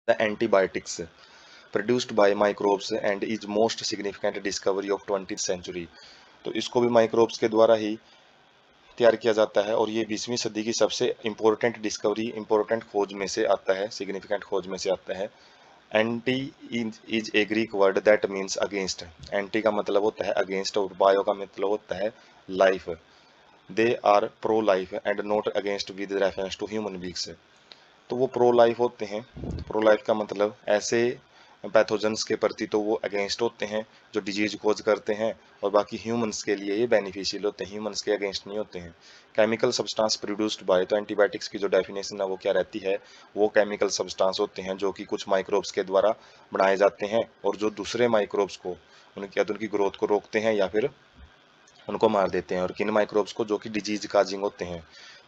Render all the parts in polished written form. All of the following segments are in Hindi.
The antibiotics produced by microbes and is most significant discovery of 20th century। तो इसको भी माइक्रोब्स के द्वारा ही तैयार किया जाता है और ये 20वीं सदी की सबसे इम्पोर्टेंट डिस्कवरी, इम्पोर्टेंट खोज में से आता है, सिग्निफिकेंट खोज में से आता है। Anti is a Greek word that means against. Anti का मतलब होता है अगेंस्ट और बायो का मतलब होता है life. They are pro life and not against with reference to human beings. तो वो प्रो लाइफ होते हैं। प्रो लाइफ का मतलब ऐसे पैथोजेंस के प्रति तो वो अगेंस्ट होते हैं जो डिजीज कोज करते हैं, और बाकी ह्यूमंस के लिए ये बेनिफिशियल होते हैं, ह्यूमंस के अगेंस्ट नहीं होते हैं। केमिकल सब्सटेंस प्रोड्यूस्ड बाय, तो एंटीबायोटिक्स की जो डेफिनेशन है वो क्या रहती है, वो केमिकल सब्सटेंस होते हैं जो कि कुछ माइक्रोब्स के द्वारा बनाए जाते हैं और जो दूसरे माइक्रोब्स को उनकी ग्रोथ को रोकते हैं या फिर उनको मार देते हैं, और किन माइक्रोब्स को जो कि डिजीज काजिंग होते हैं।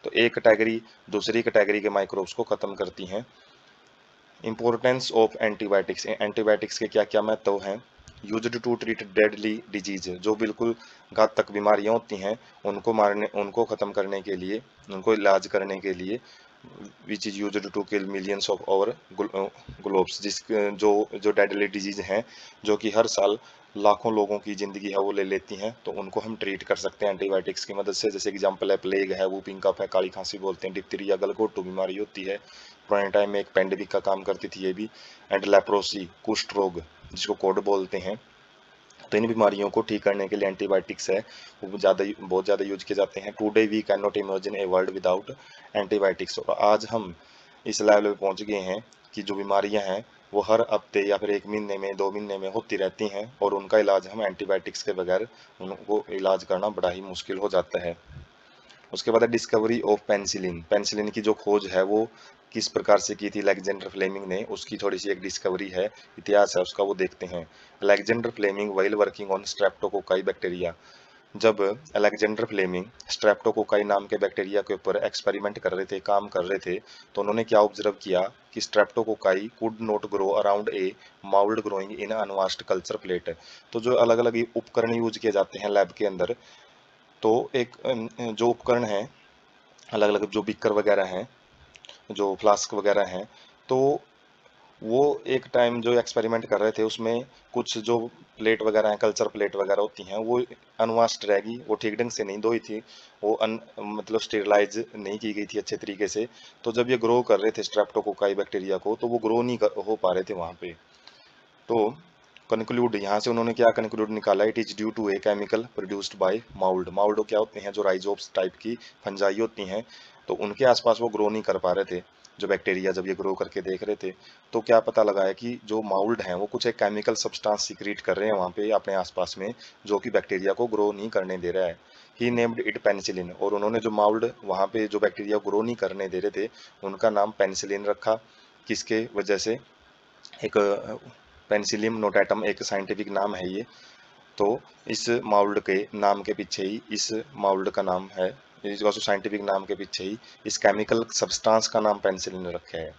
तो एक कैटेगरी दूसरी कैटेगरी के माइक्रोब्स को खत्म करती हैं। इंपॉर्टेंस ऑफ एंटीबायोटिक्स, एंटीबायोटिक्स के क्या क्या महत्व हैं। Used to treat deadly disease, जो बिल्कुल घातक बीमारियां होती हैं उनको खत्म करने के लिए, उनको इलाज करने के लिए। Which is used to kill millions of और ग्लोब्स, जो डेडली डिजीज हैं जो कि हर साल लाखों लोगों की जिंदगी है वो ले लेती हैं, तो उनको हम ट्रीट कर सकते हैं एंटीबायोटिक्स की मदद से। जैसे एग्जांपल है प्लेग है, वूपिंग कफ है, काली खांसी बोलते हैं, डिप्थीरिया गलघोटू बीमारी होती है, पुराने टाइम में एक पेंडेमिक का काम करती थी ये भी, एंड लेप्रोसी कुष्ठ रोग जिसको कोड बोलते हैं। तो इन बीमारियों को ठीक करने के लिए एंटीबायोटिक्स है वो बहुत ज़्यादा यूज किए जाते हैं। Today we can not imagine a world without antibiotics. और आज हम इस लेवल पे पहुंच गए हैं कि जो बीमारियां हैं वो हर हफ्ते या फिर एक महीने में 2 महीने में होती रहती हैं, और उनका इलाज हम एंटीबायोटिक्स के बगैर उनको इलाज करना बड़ा ही मुश्किल हो जाता है। उसके बाद है डिस्कवरी ऑफ पेनिसिलिन। पेनिसिलिन की जो खोज है वो किस प्रकार से की थी अलेक्जेंडर फ्लेमिंग ने, उसकी थोड़ी सी एक डिस्कवरी है, इतिहास है उसका, वो देखते हैं। Alexander Fleming while working on streptococci bacteria, जब अलेक्जेंडर फ्लेमिंग स्ट्रेप्टोकोकाई नाम के बैक्टीरिया के ऊपर एक्सपेरिमेंट कर रहे थे, काम कर रहे थे, तो उन्होंने क्या ऑब्जर्व किया कि streptococci could not grow around a mould growing in unwashed culture plate. तो जो अलग अलग उपकरण यूज किए जाते हैं लैब के अंदर, तो एक जो उपकरण है, अलग अलग जो बीकर वगैरह हैं, जो फ्लास्क वगैरह हैं, तो वो एक टाइम जो एक्सपेरिमेंट कर रहे थे उसमें कुछ जो प्लेट वगैरह हैं, कल्चर प्लेट वगैरह होती हैं, वो अनवाश्ड रहेगी, वो ठीक ढंग से नहीं धोई थी, वो मतलब स्टेरिलाइज नहीं की गई थी अच्छे तरीके से। तो जब ये ग्रो कर रहे थे स्ट्रेप्टोकोकाई बैक्टीरिया को, तो वो ग्रो नहीं हो पा रहे थे वहाँ पे। तो कंक्लूड यहाँ से उन्होंने क्या कंक्लूड निकाला, it is due to a chemical produced by mould. Mould क्या होते हैं, जो राइजोप्स टाइप की फंजाई होती हैं, तो उनके आसपास वो ग्रो नहीं कर पा रहे थे जो बैक्टीरिया। जब ये ग्रो करके देख रहे थे तो क्या पता लगा है कि जो माउल्ड हैं वो कुछ एक केमिकल सब्सटेंस सीक्रेट कर रहे हैं वहाँ पे अपने आसपास में, जो कि बैक्टीरिया को ग्रो नहीं करने दे रहा है। ही नेम्ड इट पेनिसिलिन, और उन्होंने जो माउल्ड वहाँ पे जो बैक्टीरिया ग्रो नहीं करने दे रहे थे उनका नाम पेनिसिलिन रखा। किसके वजह से, एक पेनिसिलियम नोटाटम एक साइंटिफिक नाम है ये। तो इस माउल्ड के नाम के पीछे ही, इस माउल्ड का नाम है, इसका साइंटिफिक नाम के पीछे ही इस केमिकल सब्सटेंस का नाम पेनिसिलिन रखा है।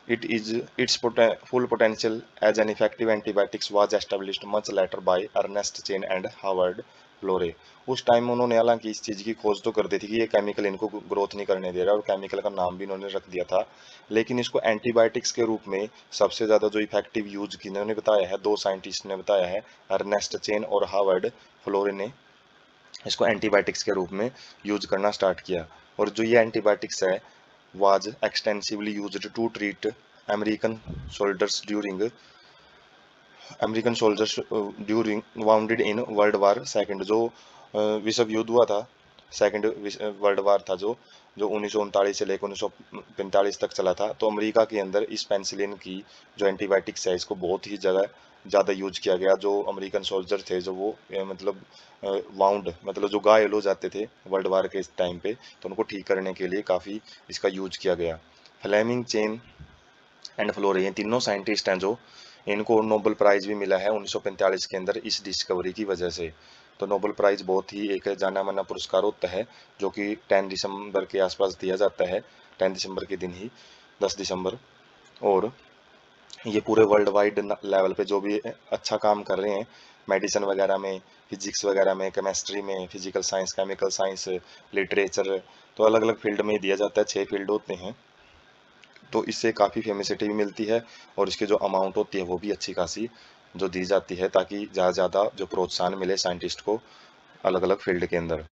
It is its full potential as an effective antibiotics was established much later by Ernest Chain and Howard Florey। उस टाइम में उन्होंने हालांकि इस चीज़ की खोज तो कर दी थी कि ये केमिकल इनको ग्रोथ नहीं करने दे रहा, और केमिकल का नाम भी इन्होंने रख दिया था, लेकिन इसको एंटीबायोटिक्स के रूप में सबसे ज़्यादा जो इफेक्टिव यूज की इन्होंने बताया है, दो साइंटिस्ट ने बताया है, अर्नेस्ट चेन और हावर्ड फ्लोरे ने इसको एंटीबायोटिक्स के रूप में यूज करना स्टार्ट किया। और जो ये एंटीबायोटिक्स है was extensively used to treat American soldiers during American soldiers during wounded in world war second. जो विश्व युद्ध हुआ था, सेकंड वर्ल्ड वार था, जो जो 1939 से लेकर 1945 तक चला था, तो अमेरिका के अंदर इस पेनिसिलिन की जो एंटीबायोटिक्स है इसको बहुत ही ज़्यादा यूज किया गया। जो अमेरिकन सोल्जर थे जो वो मतलब वाउंड मतलब जो घायल हो जाते थे वर्ल्ड वार के टाइम पे, तो उनको ठीक करने के लिए काफ़ी इसका यूज किया गया। फ्लेमिंग, चेन एंड फ्लोरे, ये तीनों साइंटिस्ट हैं जो, इनको नोबेल प्राइज भी मिला है 1945 के अंदर इस डिस्कवरी की वजह से। तो नोबेल प्राइज बहुत ही एक जाना माना पुरस्कार होता है जो कि 10 दिसंबर के आसपास दिया जाता है, 10 दिसंबर के दिन ही, 10 दिसंबर। और ये पूरे वर्ल्ड वाइड लेवल पे जो भी अच्छा काम कर रहे हैं मेडिसिन वगैरह में, फिजिक्स वगैरह में, केमिस्ट्री में, physical science, chemical science, literature, तो अलग अलग फील्ड में दिया जाता है, 6 फील्ड होते हैं। तो इससे काफ़ी फेमिसिटी भी मिलती है और इसकी जो अमाउंट होती है वो भी अच्छी खासी जो दी जाती है, ताकि ज़्यादा ज़्यादा जो प्रोत्साहन मिले साइंटिस्ट को अलग अलग फील्ड के अंदर।